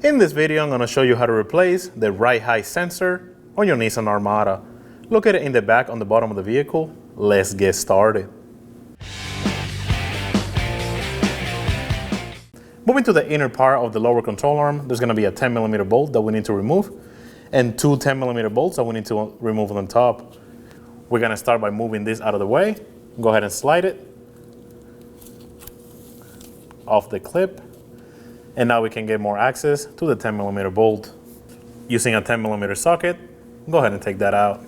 In this video, I'm going to show you how to replace the right height sensor on your Nissan Armada. Located in the back on the bottom of the vehicle. Let's get started. Moving to the inner part of the lower control arm, there's going to be a 10mm bolt that we need to remove and two 10mm bolts that we need to remove on top. We're going to start by moving this out of the way. Go ahead and slide it off the clip. And now we can get more access to the 10mm bolt. Using a 10mm socket, go ahead and take that out.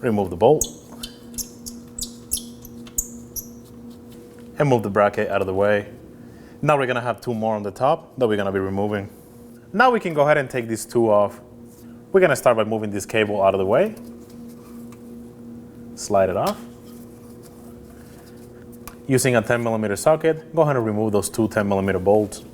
Remove the bolt. And move the bracket out of the way. Now we're gonna have two more on the top that we're gonna be removing. Now we can go ahead and take these two off. We're gonna start by moving this cable out of the way. Slide it off. Using a 10mm socket, go ahead and remove those two 10mm bolts.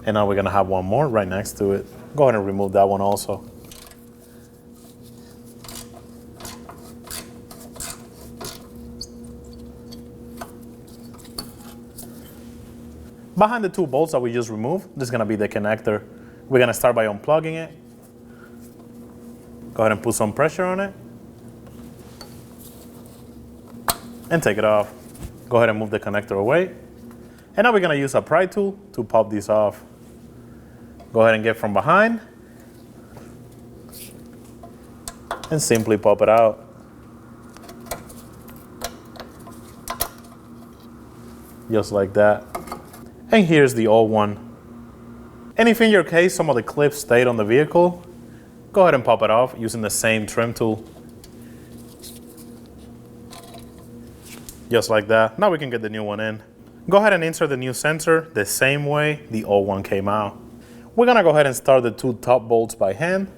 And now we're gonna have one more right next to it. Go ahead and remove that one also. Behind the two bolts that we just removed, this is gonna be the connector. We're gonna start by unplugging it. Go ahead and put some pressure on it. And take it off. Go ahead and move the connector away. And now we're gonna use a pry tool to pop this off. Go ahead and get from behind. And simply pop it out. Just like that. And here's the old one. And if in your case some of the clips stayed on the vehicle, go ahead and pop it off using the same trim tool. Just like that. Now we can get the new one in. Go ahead and insert the new sensor the same way the old one came out. We're gonna go ahead and start the two top bolts by hand.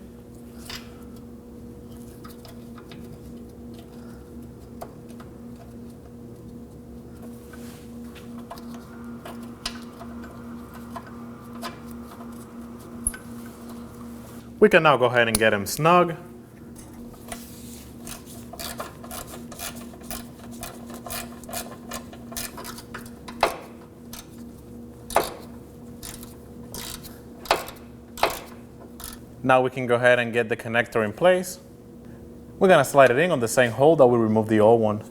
We can now go ahead and get them snug. Now we can go ahead and get the connector in place. We're gonna slide it in on the same hole that we removed the old one.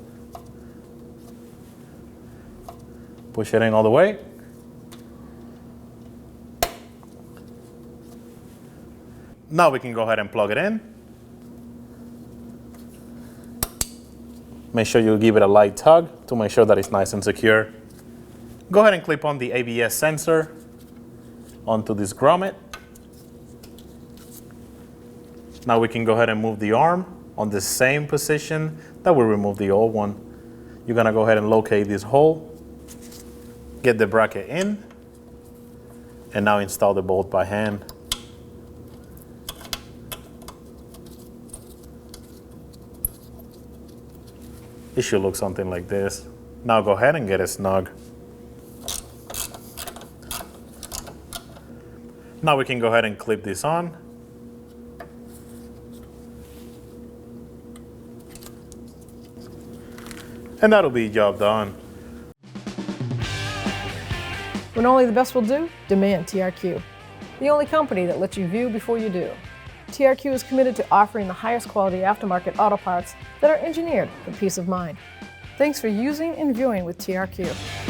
Push it in all the way. Now we can go ahead and plug it in. Make sure you give it a light tug to make sure that it's nice and secure. Go ahead and clip on the ABS sensor onto this grommet. Now we can go ahead and move the arm on the same position that we removed the old one. You're gonna go ahead and locate this hole, get the bracket in, and now install the bolt by hand. It should look something like this. Now go ahead and get it snug. Now we can go ahead and clip this on. And that'll be job done. When only the best will do, demand TRQ. The only company that lets you view before you do. TRQ is committed to offering the highest quality aftermarket auto parts that are engineered for peace of mind. Thanks for using and viewing with TRQ.